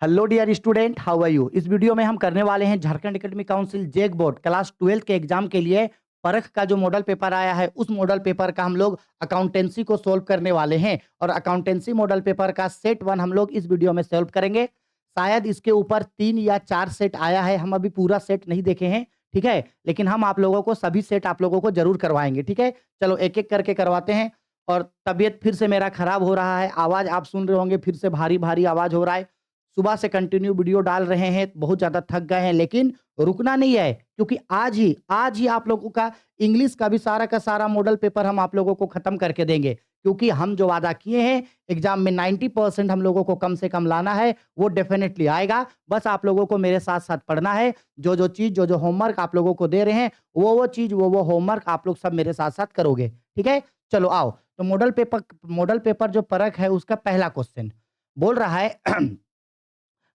Hello dear student, how are you. इस video में हम करने वाले हैं Jharkhand academic council JAC board class 12 के एग्जाम के लिए परख का जो मॉडल पेपर आया है उस मॉडल पेपर का हम लोग अकाउंटेंसी को सोल्व करने वाले हैं। और अकाउंटेंसी मॉडल पेपर का सेट 1 हम लोग इस वीडियो में सोल्व करेंगे। शायद इसके ऊपर 3 या 4 सेट आया है, हम अभी पूरा सेट नहीं देखे हैं, ठीक है। लेकिन हम आप लोगों को सभी सेट आप लोगों को जरूर करवाएंगे, ठीक है। चलो एक एक करके करवाते हैं। और तबीयत फिर से मेरा खराब हो रहा है, आवाज आप सुन रहे होंगे फिर से भारी भारी आवाज हो रहा है। सुबह से कंटिन्यू वीडियो डाल रहे हैं, बहुत ज़्यादा थक गए हैं, लेकिन रुकना नहीं है, क्योंकि आज ही आप लोगों का इंग्लिश का भी सारा का सारा मॉडल पेपर हम आप लोगों को खत्म करके देंगे। क्योंकि हम जो वादा किए हैं एग्जाम में 90% हम लोगों को कम से कम लाना है, वो डेफिनेटली आएगा। बस आप लोगों को मेरे साथ साथ पढ़ना है। जो जो चीज़ जो जो होमवर्क आप लोगों को दे रहे हैं वो चीज़ वो होमवर्क आप लोग सब मेरे साथ साथ करोगे, ठीक है। चलो आओ, तो मॉडल पेपर जो परख है उसका पहला क्वेश्चन बोल रहा है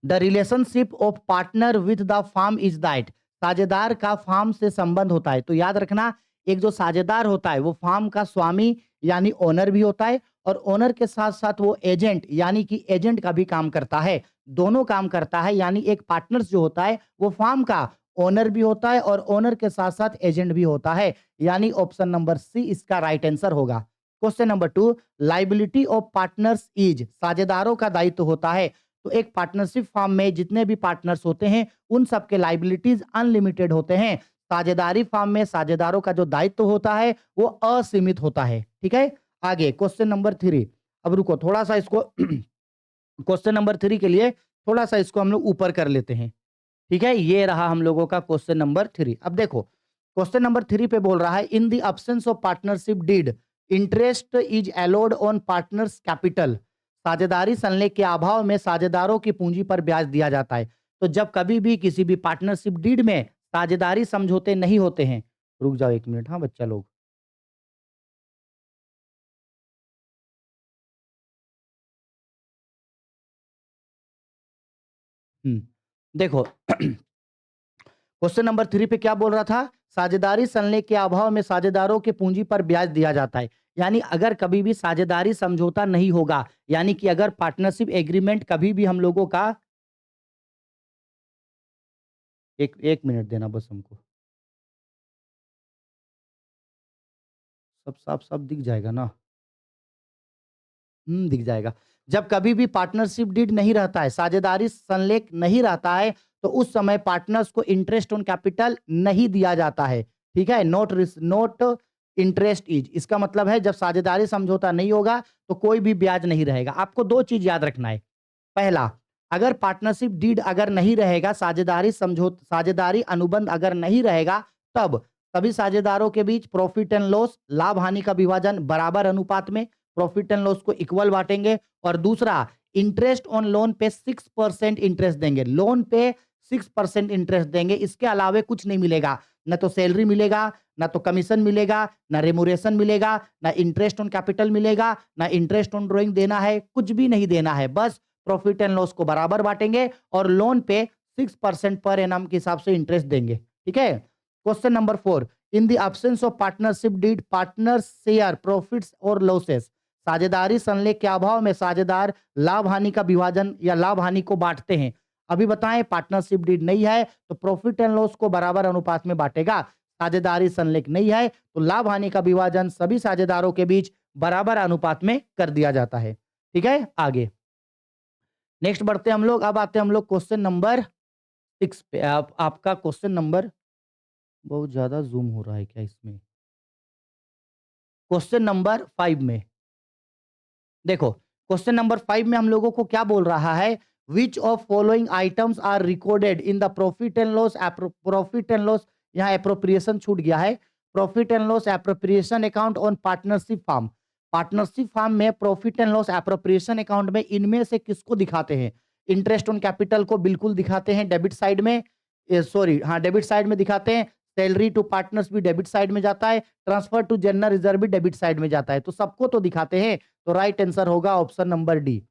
the relationship of partner with the firm is that. साझेदार का फार्म से संबंध होता है। तो याद रखना, एक जो साझेदार होता है वो फार्म का स्वामी यानी ओनर भी होता है, और ओनर के साथ साथ वो एजेंट यानी कि एजेंट का भी काम करता है। दोनों काम करता है, यानी एक पार्टनर्स जो होता है वो फार्म का ओनर भी होता है और ओनर के साथ साथ एजेंट भी होता है। यानी ऑप्शन नंबर सी इसका राइट आंसर होगा। Question number 2, liability of partners is. साझेदारों का दायित्व होता है। तो एक पार्टनरशिप फॉर्म में जितने भी पार्टनर्स होते हैं उन सबके लाइबिलिटीज अनलिमिटेड होते हैं। साझेदारी फॉर्म में साझेदारों का जो दायित्व होता है वो असीमित होता है, ठीक है। आगे क्वेश्चन नंबर 3। अब रुको थोड़ा सा इसको क्वेश्चन नंबर 3 के लिए थोड़ा सा इसको हम लोग ऊपर कर लेते हैं, ठीक है। ये रहा हम लोगों का क्वेश्चन नंबर 3। अब देखो क्वेश्चन नंबर 3 पे बोल रहा है in the absence of partnership deed interest is allowed on partners' capital. साझेदारी संलेख के अभाव में साझेदारों की पूंजी पर ब्याज दिया जाता है। तो जब कभी भी किसी भी पार्टनरशिप डीड में साझेदारी समझौते नहीं होते हैं, रुक जाओ 1 मिनट, हाँ बच्चा लोग। देखो क्वेश्चन नंबर 3 पे क्या बोल रहा था, साझेदारी संलेख के अभाव में साझेदारों के पूंजी पर ब्याज दिया जाता है। यानी अगर कभी भी साझेदारी समझौता नहीं होगा, यानी कि अगर पार्टनरशिप एग्रीमेंट कभी भी हम लोगों का एक एक मिनट देना बस हमको, सब साफ साफ दिख जाएगा ना। दिख जाएगा। जब कभी भी पार्टनरशिप डीड नहीं रहता है, साझेदारी संलेख नहीं रहता है, तो उस समय पार्टनर्स को इंटरेस्ट ऑन कैपिटल नहीं दिया जाता है, ठीक है। नोट इंटरेस्ट इज, इसका मतलब है जब साझेदारी समझौता नहीं होगा तो कोई भी ब्याज नहीं रहेगा। आपको 2 चीज याद रखना है। पहला, अगर पार्टनरशिप डीड अगर नहीं रहेगा, साझेदारी अनुबंध अगर नहीं रहेगा, तब सभी साझेदारों के बीच प्रॉफिट एंड लॉस लाभ हानि का विभाजन बराबर अनुपात में प्रॉफिट एंड लॉस को इक्वल बांटेंगे। और दूसरा, इंटरेस्ट ऑन लोन पे 6% इंटरेस्ट देंगे। लोन पे 6% इंटरेस्ट देंगे, इसके अलावे कुछ नहीं मिलेगा। न तो सैलरी मिलेगा, ना तो कमीशन मिलेगा, ना रेमुरेशन मिलेगा, ना इंटरेस्ट ऑन कैपिटल मिलेगा, ना इंटरेस्ट ऑन ड्रॉइंग देना है, कुछ भी नहीं देना है। बस प्रॉफिट एंड लॉस को बराबर बांटेंगे और लोन पे 6% पर एनम के हिसाब से इंटरेस्ट देंगे, ठीक है। Question number 4, in the absence of partnership deed partners share profits और लॉसेस। साझेदारी संलेख के अभाव में साझेदार लाभ हानि का विभाजन या लाभ हानि को बांटते हैं। अभी बताएं, पार्टनरशिप डीड नहीं है तो प्रॉफिट एंड लॉस को बराबर अनुपात में बांटेगा। साझेदारी संलेख नहीं है तो लाभ हानि का विभाजन सभी साझेदारों के बीच बराबर अनुपात में कर दिया जाता है, ठीक है। आगे नेक्स्ट बढ़ते हैं हम लोग। अब आते हैं हम लोग क्वेश्चन नंबर 6 पे। आपका क्वेश्चन नंबर बहुत ज्यादा जूम हो रहा है क्या इसमें। क्वेश्चन नंबर 5 में देखो, क्वेश्चन नंबर 5 में हम लोगों को क्या बोल रहा है, which of following items are recorded in the profit and loss. Profit and loss, यहाँ एप्रोप्रिएशन छूट गया है। Profit and loss appropriation account on partnership form. Partnership form में profit and loss appropriation account में इनमें से किसको दिखाते हैं। इंटरेस्ट ऑन कैपिटल को बिल्कुल दिखाते हैं डेबिट साइड में, सॉरी हाँ डेबिट साइड में दिखाते हैं। सैलरी टू पार्टनर्स भी डेबिट साइड में जाता है। ट्रांसफर टू जनरल रिजर्व भी डेबिट साइड में जाता है। तो सबको तो दिखाते हैं, तो राइट आंसर होगा ऑप्शन नंबर डी।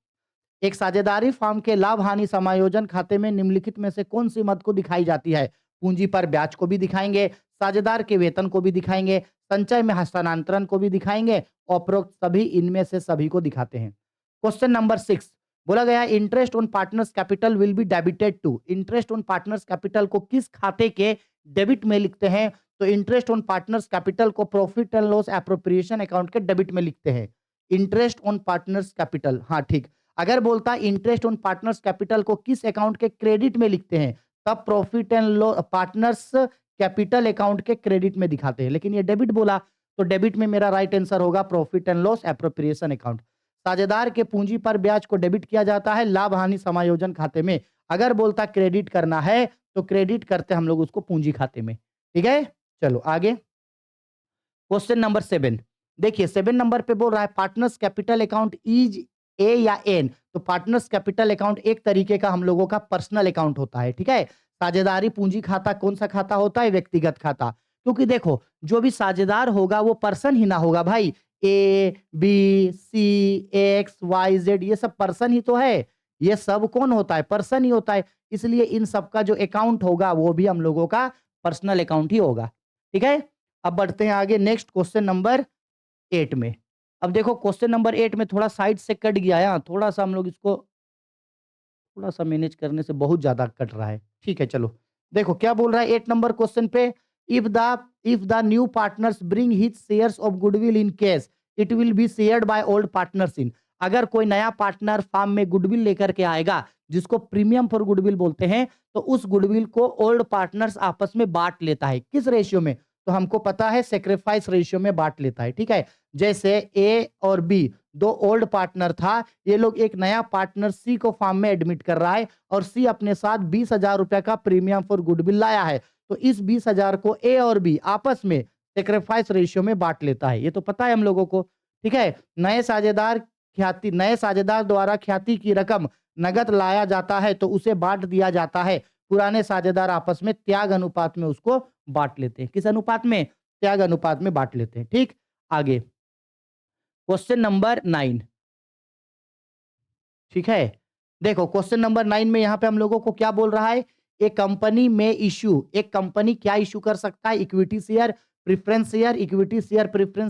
एक साझेदारी फर्म के लाभ हानि समायोजन खाते में निम्नलिखित में से कौन सी मद को दिखाई जाती है। पूंजी पर ब्याज को भी दिखाएंगे, साझेदार के वेतन को भी दिखाएंगे, संचय में हस्तांतरण को भी दिखाएंगे। उपरोक्त सभी इनमें से सभी को दिखाते हैं। क्वेश्चन नंबर 6, बोला गया है interest on partners' capital will be debited to. Interest on partners' capital को किस खाते के डेबिट में लिखते हैं? तो इंटरेस्ट ऑन पार्टनर्स कैपिटल को profit and loss appropriation account के डेबिट में लिखते हैं। इंटरेस्ट ऑन पार्टनर्स कैपिटल, हाँ ठीक। अगर बोलता है इंटरेस्ट ऑन पार्टनर्स कैपिटल को किस अकाउंट के क्रेडिट में लिखते हैं, तब profit and loss partners capital account के क्रेडिट में दिखाते हैं, लेकिन ये डेबिट बोला तो डेबिट में मेरा राइट आंसर होगा profit and loss appropriation account. साझेदार के पूंजी पर ब्याज को डेबिट किया जाता है लाभ हानि समायोजन खाते में। अगर बोलता क्रेडिट करना है तो क्रेडिट करते हम लोग उसको पूंजी खाते में। ठीक है, चलो आगे। क्वेश्चन नंबर 7, देखिए 7 नंबर पे बोल रहा है partners capital account is a या एन। तो पार्टनर्स कैपिटल अकाउंट एक तरीके का हम लोगों का पर्सनल अकाउंट होता है। ठीक है, साझेदारी पूंजी खाता कौन सा खाता होता है? व्यक्तिगत खाता। क्योंकि देखो जो भी साझेदार होगा वो पर्सन ही ना होगा भाई। A B C X Y Z ये सब पर्सन ही तो है। ये सब कौन होता है? पर्सन ही होता है। इसलिए इन सब का जो अकाउंट होगा वो भी हम लोगों का पर्सनल अकाउंट ही होगा। ठीक है, अब बढ़ते हैं आगे नेक्स्ट क्वेश्चन नंबर 8 में। अब देखो क्वेश्चन नंबर 8 में थोड़ा साइड से कट गया है, हाँ, थोड़ा-सा हम लोग इसको थोड़ा-सा मैनेज करने से बहुत ज़्यादा कट रहा है। ठीक है, चलो। देखो क्या बोल रहा है 8 नंबर क्वेश्चन पे, if the new partners bring his shares of goodwill in cash, it will be shared by old partners in. अगर कोई नया पार्टनर फार्म में गुडविल लेकर के आएगा, जिसको प्रीमियम फॉर गुडविल बोलते हैं, तो उस गुडविल को ओल्ड पार्टनर्स आपस में बाँट लेता है। किस रेशियो में? तो हमको पता है सैक्रिफाइस रेशियो में बाँट लेता है। ठीक है, जैसे ए और बी 2 ओल्ड पार्टनर था, ये लोग एक नया पार्टनर सी को फार्म में एडमिट कर रहा है और सी अपने साथ 20,000 रुपए का प्रीमियम फॉर गुडविल लाया है। तो इस 20,000 को ए और बी आपस में सैक्रिफाइस रेशियो में बाँट लेता है। ये तो पता है हम लोगों को। ठीक है, नए साझेदार द्वारा ख्याति की रकम नगद लाया जाता है तो उसे बाँट दिया जाता है। पुराने साझेदार आपस में त्याग अनुपात में उसको बाँट लेते हैं। किस अनुपात में? त्याग अनुपात में बाँट लेते हैं। ठीक, आगे क्वेश्चन नंबर 9। ठीक है, देखो क्वेश्चन नंबर 9 में यहाँ पे हम लोगों को क्या बोल रहा है? एक कंपनी क्या इश्यू कर सकता है? इक्विटी शेयर, प्रेफरेंस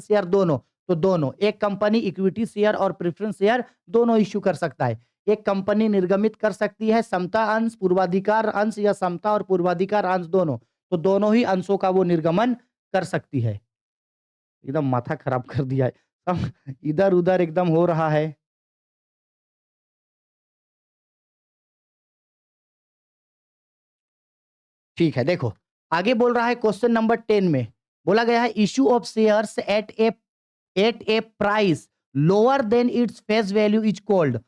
शेयर दोनों। तो दोनों, एक कंपनी इक्विटी शेयर और प्रेफरेंस शेयर दोनों इश्यू कर सकता है। एक कंपनी निर्गमित कर सकती है समता अंश, पूर्वाधिकार अंश या समता और पूर्वाधिकार अंश दोनों। तो दोनों ही अंशों का वो निर्गमन कर सकती है। एकदम माथा खराब कर दिया है। सब इधर-उधर एकदम हो रहा है। ठीक है, देखो आगे बोल रहा है क्वेश्चन नंबर 10 में बोला गया है issue of shares at A price lower than its face value is called.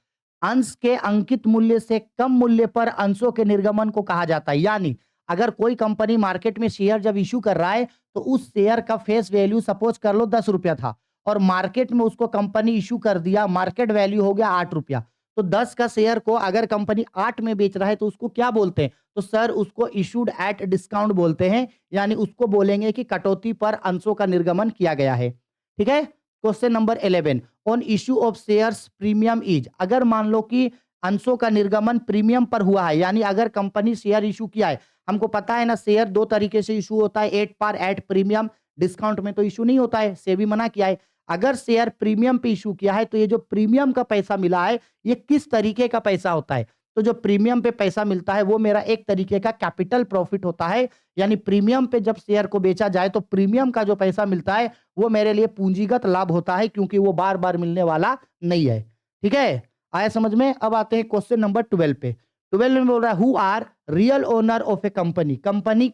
अंश के अंकित मूल्य से कम मूल्य पर अंशों के निर्गमन को कहा जाता है। यानी अगर कोई कंपनी मार्केट में शेयर जब इश्यू कर रहा है तो उस शेयर का फेस वैल्यू सपोज कर लो 10 रुपया था और मार्केट में उसको कंपनी इश्यू कर दिया, मार्केट वैल्यू हो गया 8 रुपया। तो 10 का शेयर को अगर कंपनी 8 में बेच रहा है तो उसको क्या बोलते हैं? तो सर उसको इशूड एट डिस्काउंट बोलते हैं। यानी उसको बोलेंगे कि कटौती पर अंशों का निर्गमन किया गया है। ठीक है, question number 11 on issue of shares premium is. अगर मान लो कि अंशों का निर्गमन प्रीमियम पर हुआ है, यानी अगर कंपनी शेयर इशू किया है, हमको पता है ना शेयर 2 तरीके से इशू होता है, at par at premium. Discount में तो इशू नहीं होता है, सेबी मना किया है। अगर शेयर प्रीमियम पे इशू किया है तो ये जो प्रीमियम का पैसा मिला है ये किस तरीके का पैसा होता है? तो जो प्रीमियम पे पैसा मिलता है वो मेरा एक तरीके का कैपिटल प्रॉफिट होता है। यानी प्रीमियम पे जब शेयर को बेचा जाए तो प्रीमियम का जो पैसा मिलता है वो मेरे लिए पूंजीगत लाभ होता है, क्योंकि वो बार-बार मिलने वाला नहीं है। ठीक है? आया समझ में? अब आते हैं क्वेश्चन नंबर 12 पे। 12 में बोल रहा है who are real owner of a company. Company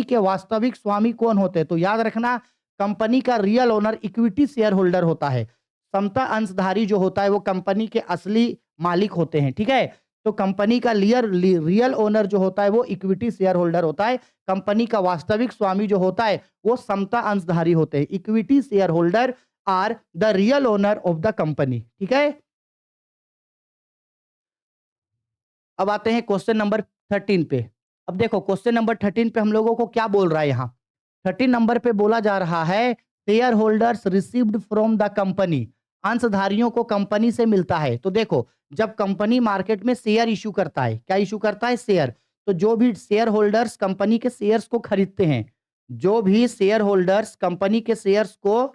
के वास्तविक स्वामी कौन होते हैं? तो याद रखना कंपनी का real owner equity share holder होता है। समता अंशधारी जो होता है वो कंपनी के असली मालिक होते हैं। ठीक है, तो कंपनी का रियल ओनर जो होता है वो इक्विटी शेयर होल्डर होता है। कंपनी का वास्तविक स्वामी जो होता है वो समता अंशधारी होते हैं। Equity shareholder are the real owner of the company. ठीक है, अब आते हैं क्वेश्चन नंबर 13 पे। अब देखो क्वेश्चन नंबर 13 पे हम लोगों को क्या बोल रहा है यहाँ? 13 नंबर पे बोला जा रहा है share holders received from the company. अंशधारियों को कंपनी से मिलता है। तो देखो जब कंपनी मार्केट में शेयर इश्यू करता है, क्या इश्यू करता है? शेयर। तो जो भी शेयर होल्डर्स कंपनी के शेयर्स को खरीदते हैं, जो भी शेयर होल्डर्स कंपनी के शेयर्स को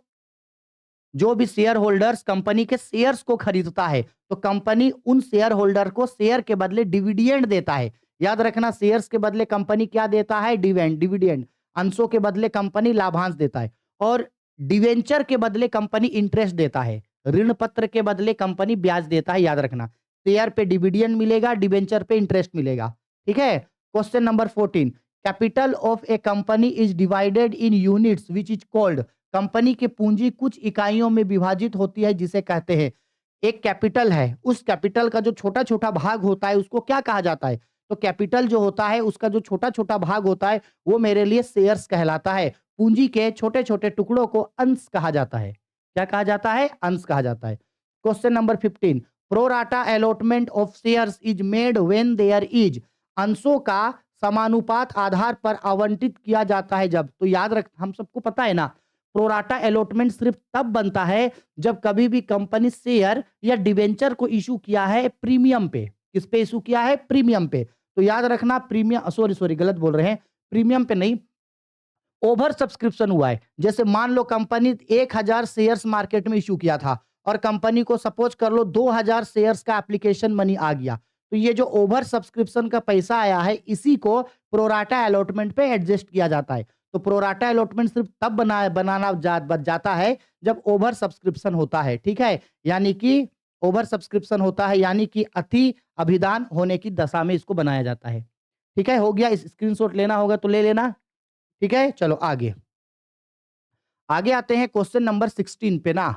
जो भी शेयर होल्डर्स कंपनी के शेयर्स को खरीदता है तो कंपनी उन शेयर होल्डर को शेयर के बदले डिविडेंड देता है। याद रखना, शेयर्स के बदले कंपनी क्या देता है? डिविडेंड। अंशों के बदले कंपनी लाभांश देता है। और डिवेंचर के बदले कंपनी इंटरेस्ट देता है। ऋण पत्र के बदले कंपनी ब्याज देता है। याद रखना, शेयर पे डिविडेंड मिलेगा, डिवेंचर पे इंटरेस्ट मिलेगा। ठीक है। Question number 14, capital of a company is divided in units which is called. Company की पूंजी कुछ इकाइयों में विभाजित होती है जिसे कहते हैं। एक कैपिटल है, उस कैपिटल का जो छोटा छोटा भाग होता है उसको क्या कहा जाता है? तो कैपिटल जो होता है उसका जो छोटा छोटा भाग होता है वो मेरे लिए शेयर्स कहलाता है। पूंजी के छोटे छोटे टुकड़ों को अंश कहा जाता है। क्या कहा जाता है? अंश कहा जाता है। Question number 15, pro rata allotment of shares is made when there is. अंशों का समानुपात आधार पर आवंटित किया जाता है जब। तो याद रख, हम सबको पता है ना, प्रोराटा अलॉटमेंट सिर्फ तब बनता है जब कभी भी कंपनी शेयर या डिवेंचर को इशू किया है प्रीमियम पे। किस पे इशू किया है? प्रीमियम पे। तो याद रखना, प्रीमियम, सॉरी गलत बोल रहे हैं, प्रीमियम पे नहीं, ओवर सब्सक्रिप्शन हुआ है। जैसे मान लो कंपनी 1000 शेयर्स मार्केट में इशू किया था और कंपनी को सपोज कर लो 2000 शेयर्स का एप्लीकेशन मनी आ गया, तो ये जो ओवर सब्सक्रिप्शन का पैसा आया है इसी को प्रोराटा अलॉटमेंट पे एडजस्ट किया जाता है। तो प्रोराटा अलॉटमेंट सिर्फ तब जाता है जब ओवर सब्सक्रिप्शन होता है। ठीक है, यानी कि ओवर सब्सक्रिप्शन होता है, यानी कि अति अभिदान होने की दशा में इसको बनाया जाता है। ठीक है, हो गया। इस स्क्रीनशॉट लेना होगा तो ले लेना। ठीक है, चलो आगे आगे आते हैं क्वेश्चन नंबर 16 पे ना।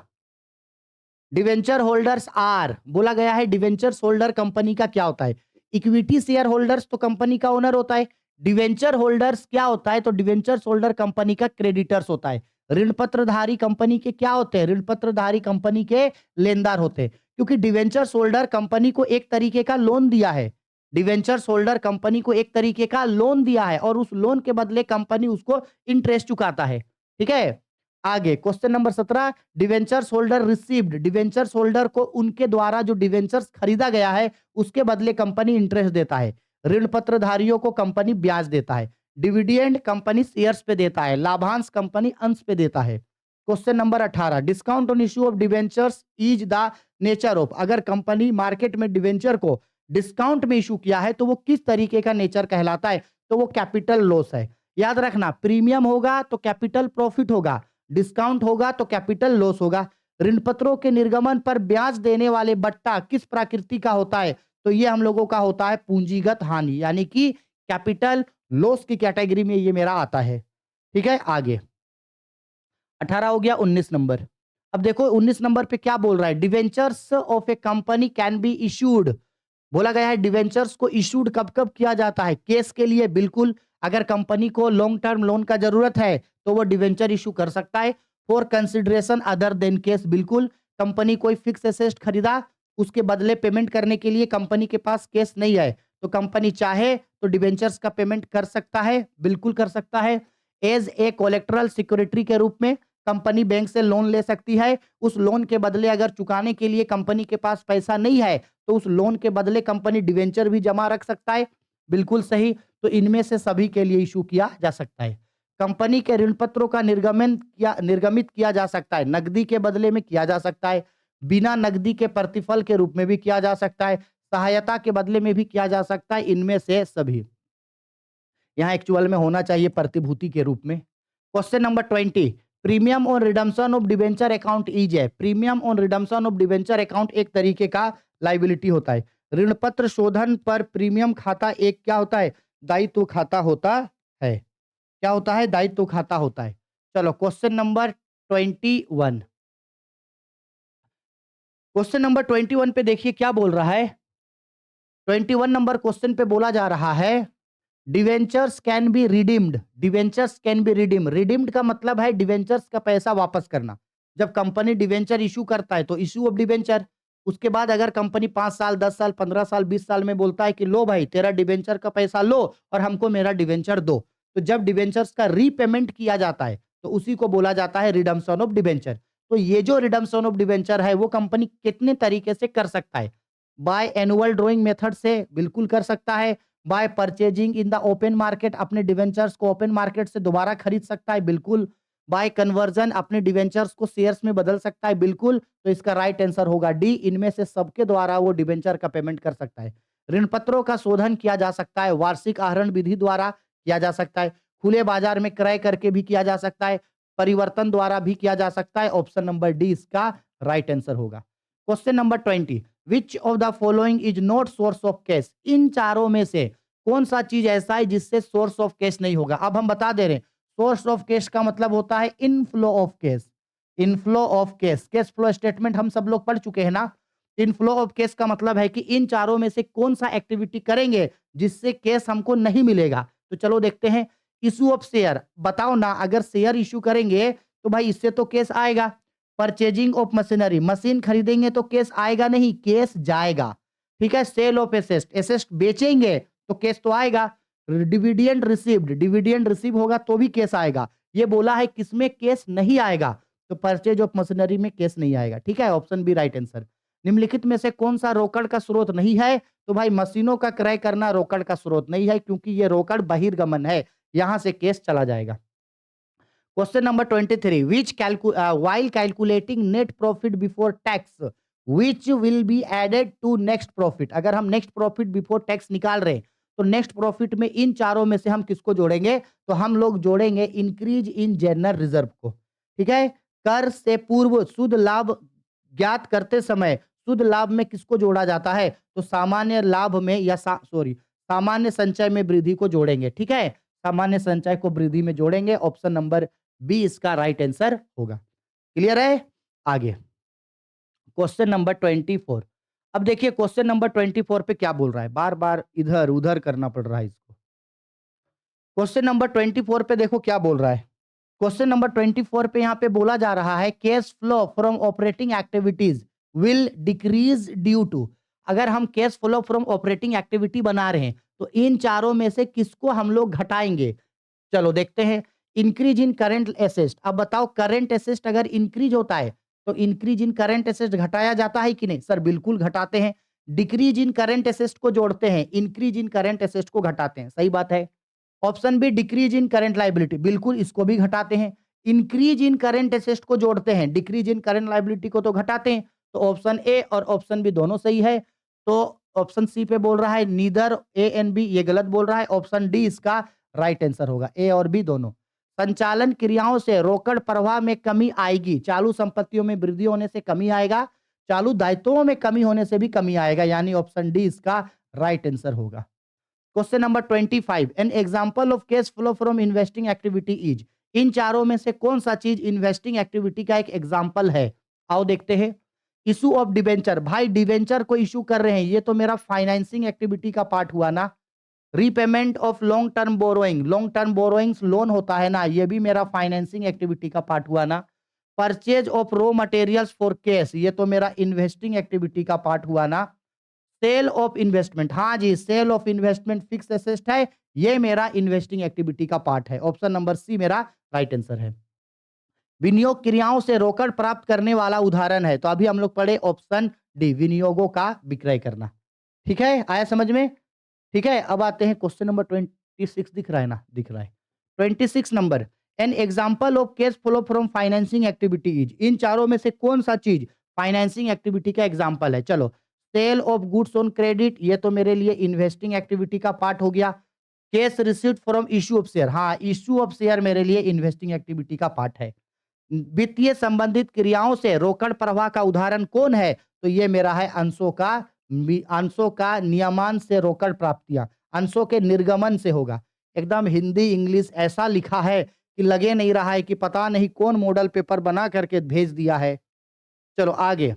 डिवेंचर होल्डर्स आर, बोला गया है डिवेंचर्स होल्डर कंपनी का क्या होता है? इक्विटी शेयर होल्डर्स तो कंपनी का ओनर होता है। डिवेंचर होल्डर्स क्या होता है? तो डिवेंचर्स होल्डर कंपनी का क्रेडिटर्स होता है। ऋण पत्रधारी कंपनी के क्या होते हैं? ऋण पत्रधारी कंपनी के लेनदार होते हैं। क्योंकि डिवेंचर्स होल्डर कंपनी को एक तरीके का लोन दिया है। डिवेंचर्स होल्डर कंपनी को एक तरीके का लोन दिया है और उस लोन के बदले कंपनी उसको इंटरेस्ट चुकाता है। ठीक है, आगे question number 17, debentures holder received. Debentures holder को उनके द्वारा जो डिवेंचर्स खरीदा गया है उसके बदले कंपनी इंटरेस्ट देता है। ऋण पत्रधारियों को कंपनी ब्याज देता है। डिविडेंड कंपनी शेयर्स पे देता है। लाभांश कंपनी अंश पे देता है। Question number 18, discount on issue of debentures is the nature of. अगर कंपनी मार्केट में डिवेंचर को डिस्काउंट में इशू किया है तो वो किस तरीके का नेचर कहलाता है? तो वो कैपिटल लॉस है। याद रखना, प्रीमियम होगा तो कैपिटल प्रॉफिट होगा, डिस्काउंट होगा तो कैपिटल लॉस होगा। ऋण पत्रों के निर्गमन पर ब्याज देने वाले बट्टा किस प्रकृति का होता है? तो ये हम लोगों का होता है पूंजीगत हानि, यानी कि कैपिटल लॉस की कैटेगरी में ये मेरा आता है। ठीक है, आगे 18 हो गया। 19 नंबर, अब देखो 19 नंबर पे क्या बोल रहा है? Debentures of a company can be issued. बोला गया है डिवेंचर्स को इशूड कब कब किया जाता है? केस के लिए, बिल्कुल। अगर कंपनी को लॉन्ग टर्म लोन का जरूरत है तो वो डिवेंचर इशू कर सकता है। For consideration other than case, बिल्कुल। कंपनी कोई फिक्स एसेट खरीदा, उसके बदले पेमेंट करने के लिए कंपनी के पास केस नहीं है तो कंपनी चाहे तो डिवेंचर्स का पेमेंट कर सकता है, बिल्कुल कर सकता है। एज ए कोलेक्ट्रल सिक्योरिटी के रूप में कंपनी बैंक से लोन ले सकती है। उस लोन के बदले अगर चुकाने के लिए कंपनी के पास पैसा नहीं है तो उस लोन के बदले कंपनी डिवेंचर भी जमा रख सकता है, बिल्कुल सही। तो इनमें से सभी के लिए इशू किया जा सकता है। कंपनी के ऋण पत्रों का निर्गमित किया जा सकता है, नकदी के बदले में किया जा सकता है, बिना नकदी के प्रतिफल के रूप में भी किया जा सकता है, सहायता के बदले में भी किया जा सकता है। इनमें से सभी यहाँ एक्चुअल में होना चाहिए प्रतिभूति के रूप में। Question number 20, premium on redemption of debenture account is है। Premium on redemption of debenture account एक तरीके का लाइबिलिटी होता है। ऋण पत्र शोधन पर प्रीमियम खाता एक क्या होता है? दायित्व खाता होता है। क्या होता है? दायित्व खाता होता है। चलो क्वेश्चन नंबर 21, क्वेश्चन नंबर 21 पे देखिए क्या बोल रहा है। 21 नंबर क्वेश्चन पे बोला जा रहा है debentures can be redeemed. Debentures can be redeem. Redeemed का मतलब है डिवेंचर्स का पैसा वापस करना। जब कंपनी डिवेंचर इशू करता है तो इशू ऑफ डिवेंचर, उसके बाद अगर कंपनी 5 साल 10 साल 15 साल 20 साल में बोलता है कि लो भाई तेरा डिवेंचर का पैसा लो और हमको मेरा डिवेंचर दो, तो जब डिवेंचर्स का रीपेमेंट किया जाता है तो उसी को बोला जाता है रिडम्पशन ऑफ डिवेंचर। तो ये जो रिडम्पशन ऑफ डिवेंचर है वो कंपनी कितने तरीके से कर सकता है? बाय एनुअल ड्रॉइंग मेथड से बिल्कुल कर सकता है। Bye purchasing in the open market, अपने डिवेंचर्स को ओपन मार्केट से दोबारा खरीद सकता है, बिल्कुल। बाय कन्वर्जन अपने डिवेंचर्स को शेयर्स में बदल सकता है, बिल्कुल। तो इसका राइट आंसर होगा डी, इनमें से सबके द्वारा वो डिवेंचर का पेमेंट कर सकता है। ऋण पत्रों का शोधन किया जा सकता है, वार्षिक आहरण विधि द्वारा किया जा सकता है, खुले बाजार में क्रय करके भी किया जा सकता है, परिवर्तन द्वारा भी किया जा सकता है। ऑप्शन नंबर डी इसका राइट आंसर होगा। Question number 20, which of the following is not source of cash? इन चारों में से कौन सा चीज ऐसा है जिससे सोर्स ऑफ कैश नहीं होगा? अब हम बता दे रहे हैं, सोर्स ऑफ कैश का मतलब होता है inflow of cash. Inflow of cash, cash flow statement हम सब लोग पढ़ चुके हैं ना। इनफ्लो ऑफ कैश का मतलब है कि इन चारों में से कौन सा एक्टिविटी करेंगे जिससे कैश हमको नहीं मिलेगा। तो चलो देखते हैं। इशू ऑफ शेयर, बताओ ना, अगर शेयर इशू करेंगे तो भाई इससे तो कैश आएगा। परचेजिंग ऑफ मशीनरी, मशीन खरीदेंगे तो कैश आएगा नहीं, कैश जाएगा। ठीक है। सेल ऑफ एसेस्ट, एसेस्ट बेचेंगे तो कैश तो आएगा। डिविडेंड रिसीव्ड, डिविडेंड रिसीव होगा तो भी कैश आएगा। ये बोला है किसमें कैश नहीं आएगा, तो परचेज ऑफ मशीनरी में कैश नहीं आएगा। ठीक है, ऑप्शन बी राइट आंसर। निम्नलिखित में से कौन सा रोकड़ का स्रोत नहीं है? तो भाई मशीनों का क्रय करना रोकड़ का स्रोत नहीं है, क्योंकि ये रोकड़ बहिर्गमन है, यहां से कैश चला जाएगा। Question number 23, which while calculating net profit before tax which will be added to next profit? अगर हम नेक्स्ट प्रॉफिट बिफोर टैक्स निकाल रहे हैं तो नेक्स्ट प्रॉफिट में इन चारों में से हम किसको जोड़ेंगे? तो हम लोग जोड़ेंगे इंक्रीज इन जनरल रिजर्व को। ठीक है। कर से पूर्व शुद्ध लाभ ज्ञात करते समय शुद्ध लाभ में किसको जोड़ा जाता है? तो सामान्य लाभ में या सामान्य संचय में वृद्धि को जोड़ेंगे। ठीक है, सामान्य संचय को वृद्धि में जोड़ेंगे। ऑप्शन नंबर बी इसका राइट आंसर होगा। क्लियर है? आगे क्वेश्चन नंबर 24। अब देखिए क्वेश्चन नंबर 24 पे क्या बोल रहा है, बार बार इधर उधर करना पड़ रहा है इसको। क्वेश्चन नंबर 24 पे देखो क्या बोल रहा है। क्वेश्चन नंबर 24 पे यहां पे बोला जा रहा है cash flow from operating activities will decrease due to. अगर हम cash flow from operating activity बना रहे हैं तो इन चारों में से किसको हम लोग घटाएंगे? चलो देखते हैं। इंक्रीज इन करंट एसेस्ट, अब बताओ करंट एसेस्ट अगर इंक्रीज होता है तो इंक्रीज इन करंट एसेस्ट घटाया जाता है कि नहीं? सर बिल्कुल घटाते हैं। डिक्रीज इन करंट एसेस्ट को जोड़ते हैं, इंक्रीज इन करंट एसेस्ट को घटाते हैं, सही बात है। Option be decrease in current liability, बिल्कुल इसको भी घटाते हैं। इंक्रीज इन करंट एसेस्ट को जोड़ते हैं, डिक्रीज इन करंट लायबिलिटी को तो घटाते हैं। तो ऑप्शन ए और ऑप्शन बी दोनों सही है। तो ऑप्शन सी पे बोल रहा है नीदर ए एंड बी, ये गलत बोल रहा है। ऑप्शन डी इसका राइट आंसर होगा, ए और बी दोनों। संचालन क्रियाओं से रोकड़ प्रवाह में कमी आएगी, चालू संपत्तियों में वृद्धि होने से कमी आएगा, चालू दायित्वों में कमी होने से भी कमी आएगा, यानी ऑप्शन डी इसका राइट आंसर होगा। Question number 25, an example of cash flow from investing activity is. इन चारों में से कौन सा चीज इन्वेस्टिंग एक्टिविटी का एक एग्जांपल है? आओ देखते हैं। इशू ऑफ डिवेंचर, भाई डिवेंचर को इशू कर रहे हैं, ये तो मेरा फाइनेंसिंग एक्टिविटी का पार्ट हुआ ना। Repayment of long term borrowing, long term borrowings loan होता है ना, ये भी मेरा फाइनेंसिंग एक्टिविटी का पार्ट हुआ ना। Purchase of raw materials for cash, ये तो मेरा इन्वेस्टिंग एक्टिविटी का पार्ट हुआ ना। सेल ऑफ इन्वेस्टमेंट, हाँ जी, sale of investment fix asset है, ये मेरा इन्वेस्टिंग एक्टिविटी का पार्ट है। ऑप्शन नंबर सी मेरा राइट आंसर है। विनियोग क्रियाओं से रोकड़ प्राप्त करने वाला उदाहरण है, तो अभी हम लोग पढ़े ऑप्शन डी, विनियोगों का विक्रय करना। ठीक है, आया समझ में? ठीक है, अब आते हैं क्वेश्चन नंबर 26, दिख रहा है ना? दिख रहा है। 26 number, an example of cash flow from financing activity is. इन चारों में से कौन सा चीज फाइनेंसिंग एक्टिविटी का एग्जांपल है? चलो, sale of goods on credit, ये तो मेरे लिए इन्वेस्टिंग एक्टिविटी का पार्ट हो गया। Cash received from issue of share, हाँ इशू ऑफ शेयर मेरे लिए इन्वेस्टिंग एक्टिविटी का पार्ट है। वित्तीय संबंधित क्रियाओं से रोकड़ प्रवाह का उदाहरण कौन है? तो ये मेरा है अंशों का नियमान से रोकड़ प्राप्तियां, अंशों के निर्गमन से होगा। एकदम हिंदी इंग्लिश ऐसा लिखा है कि लगे नहीं रहा है कि पता नहीं कौन मॉडल पेपर बना करके भेज दिया है। चलो आगे।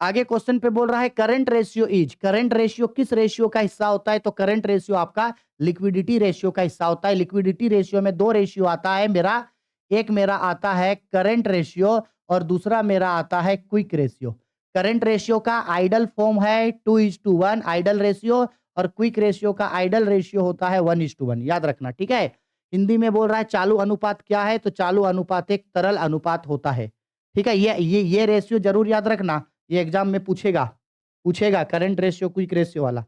आगे क्वेश्चन पे बोल रहा है current ratio is. Current ratio किस रेशियो का हिस्सा होता है? तो करंट रेशियो आपका लिक्विडिटी रेशियो का हिस्सा होता है। लिक्विडिटी रेशियो में दो रेशियो आता है मेरा, एक मेरा आता है करंट रेशियो और दूसरा मेरा आता है क्विक रेशियो। करंट रेशियो का आइडल फॉर्म है 2:1 आइडल रेशियो, और क्विक रेशियो का आइडल रेशियो होता है 1:1, याद रखना। ठीक है, हिंदी में बोल रहा है चालू अनुपात क्या है? तो चालू अनुपात एक तरल अनुपात होता है। ठीक है, ये रेशियो जरूर याद रखना, ये एग्जाम में पूछेगा करंट रेशियो क्विक रेशियो वाला।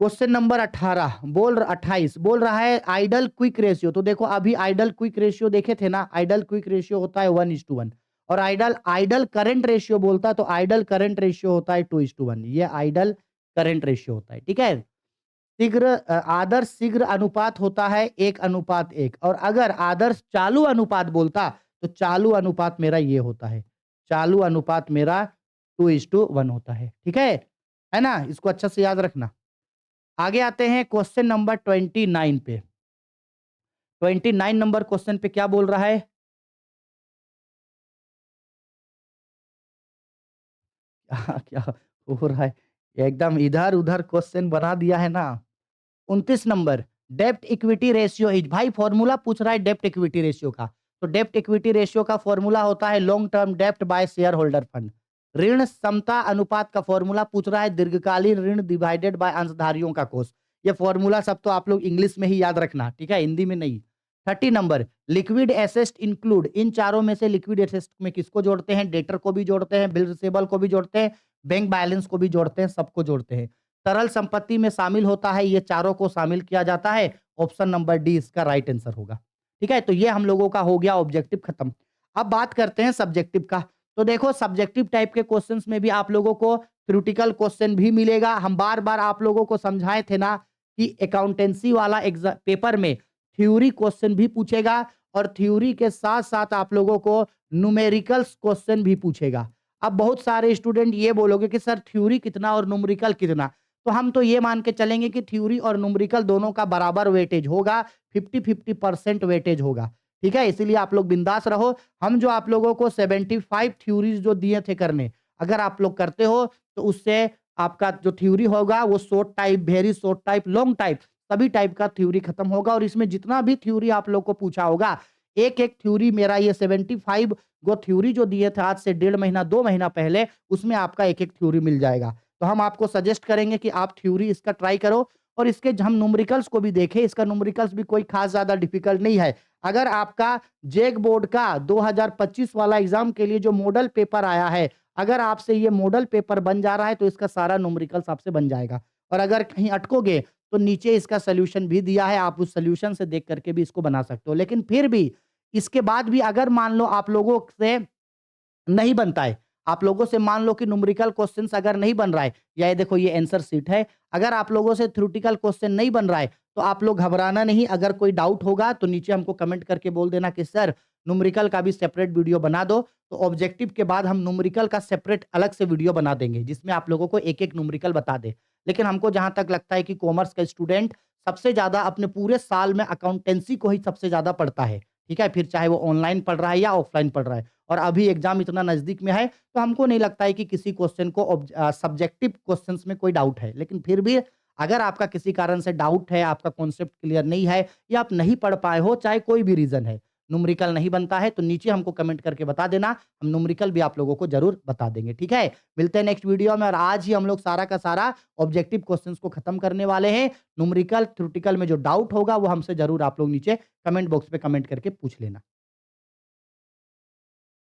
क्वेश्चन नंबर 28 बोल रहा है आइडल क्विक रेशियो। तो देखो अभी आइडल क्विक रेशियो देखे थे ना, आइडल क्विक रेशियो होता है 1:1 और आइडल आइडल करंट रेशियो बोलता है तो आइडल करंट रेशियो होता है 2:1। ये आइडल करंट रेशियो होता है, ठीक है। आदर्श शीघ्र अनुपात होता है 1:1 और अगर आदर्श चालू अनुपात बोलता तो चालू अनुपात मेरा ये होता है, चालू अनुपात मेरा 2:1 होता है, ठीक है ना। इसको अच्छा से याद रखना। आगे आते हैं क्वेश्चन नंबर 29 पे। 29 नंबर क्वेश्चन पे क्या बोल रहा है? क्या हो रहा है? एकदम इधर उधर क्वेश्चन बना दिया है ना। 29 नंबर, डेब्ट इक्विटी रेशियो इज, भाई फॉर्मूला पूछ रहा है डेब्ट इक्विटी रेशियो का। तो डेब्ट इक्विटी रेशियो का फॉर्मूला होता है लॉन्ग टर्म डेब्ट बाय शेयर होल्डर फंड। ऋण समता अनुपात का फॉर्मूला पूछ रहा है दीर्घकालीन ऋण डिवाइडेड बाय अंशधारियों का कोष। ये फॉर्मूला सब तो आप लोग इंग्लिश में ही याद रखना, ठीक है, हिंदी में नहीं। 30 नंबर, लिक्विड एसेट इंक्लूड, इन चारों में से लिक्विड एसेट में किसको जोड़ते हैं? डेटर को भी जोड़ते हैं, बिल रिसेबल को भी जोड़ते हैं, बैंक बैलेंस को भी जोड़ते हैं, सबको जोड़ते हैं। तरल संपत्ति में शामिल होता है, ये चारों को शामिल किया जाता है। ऑप्शन नंबर डी इसका राइट आंसर होगा, ठीक है। तो ये हम लोगों का हो गया ऑब्जेक्टिव खत्म। अब बात करते हैं सब्जेक्टिव का। तो देखो सब्जेक्टिव टाइप के क्वेश्चंस में भी आप लोगों को थ्योरेटिकल क्वेश्चन भी मिलेगा। हम बार बार आप लोगों को समझाए थे ना कि अकाउंटेंसी वाला एग्जाम पेपर में थ्योरी क्वेश्चन भी पूछेगा और थ्योरी के साथ साथ आप लोगों को न्यूमेरिकल्स क्वेश्चन भी पूछेगा। अब बहुत सारे स्टूडेंट ये बोलोगे कि सर थ्योरी कितना और न्यूमेरिकल कितना, तो हम तो ये मान के चलेंगे कि थ्योरी और न्यूमेरिकल दोनों का बराबर वेटेज होगा, 50-50% वेटेज होगा, ठीक है। इसीलिए आप लोग बिंदास रहो। हम जो आप लोगों को 75 थ्योरीज जो दिए थे करने, अगर आप लोग करते हो तो उससे आपका जो थ्योरी होगा वो short type, very short type, long type, सभी टाइप का थ्योरी खत्म होगा। और इसमें जितना भी थ्योरी आप लोग को पूछा होगा, एक एक थ्योरी मेरा ये 75 गो थ्योरी जो दिए थे आज से 1.5 महीना 2 महीना पहले, उसमें आपका एक एक थ्योरी मिल जाएगा। तो हम आपको सजेस्ट करेंगे कि आप थ्योरी इसका ट्राई करो और इसके हम न्यूमेरिकल्स को भी देखें। इसका न्यूमेरिकल्स भी कोई खास ज्यादा डिफिकल्ट नहीं है। अगर आपका जेक बोर्ड का 2025 वाला एग्जाम के लिए जो मॉडल पेपर आया है, अगर आपसे ये मॉडल पेपर बन जा रहा है तो इसका सारा न्यूमेरिकल्स आपसे बन जाएगा। और अगर कहीं अटकोगे तो नीचे इसका सोल्यूशन भी दिया है, आप उस सोल्यूशन से देख करके भी इसको बना सकते हो। लेकिन फिर भी इसके बाद भी अगर मान लो आप लोगों से नहीं बनता है, आप लोगों से मान लो कि न्यूमेरिकल क्वेश्चंस अगर नहीं बन रहा है, या ये देखो ये आंसर शीट है, अगर आप लोगों से थ्योरेटिकल क्वेश्चन नहीं बन रहा है तो आप लोग घबराना नहीं। अगर कोई डाउट होगा तो नीचे हमको कमेंट करके बोल देना कि सर न्यूमेरिकल का भी सेपरेट वीडियो बना दो। तो ऑब्जेक्टिव के बाद हम न्यूमेरिकल का सेपरेट अलग से वीडियो बना देंगे जिसमें आप लोगों को एक एक न्यूमेरिकल बता दे। लेकिन हमको जहां तक लगता है कि कॉमर्स का स्टूडेंट सबसे ज्यादा अपने पूरे साल में अकाउंटेंसी को ही सबसे ज्यादा पढ़ता है, ठीक है, फिर चाहे वो ऑनलाइन पढ़ रहा है या ऑफलाइन पढ़ रहा है। और अभी एग्जाम इतना नजदीक में है तो हमको नहीं लगता है कि किसी क्वेश्चन को सब्जेक्टिव क्वेश्चंस में कोई डाउट है। लेकिन फिर भी अगर आपका किसी कारण से डाउट है, आपका कॉन्सेप्ट क्लियर नहीं है या आप नहीं पढ़ पाए हो, चाहे कोई भी रीजन है, न्यूमेरिकल नहीं बनता है, तो नीचे हमको कमेंट करके बता देना। हम न्यूमेरिकल भी आप लोगों को जरूर बता देंगे, ठीक है। मिलते हैं नेक्स्ट वीडियो में। और आज ही हम लोग सारा का सारा ऑब्जेक्टिव क्वेश्चंस को खत्म करने वाले हैं। न्यूमेरिकल थ्योरेटिकल में जो डाउट होगा वो हमसे जरूर आप लोग नीचे कमेंट बॉक्स पे कमेंट करके पूछ लेना।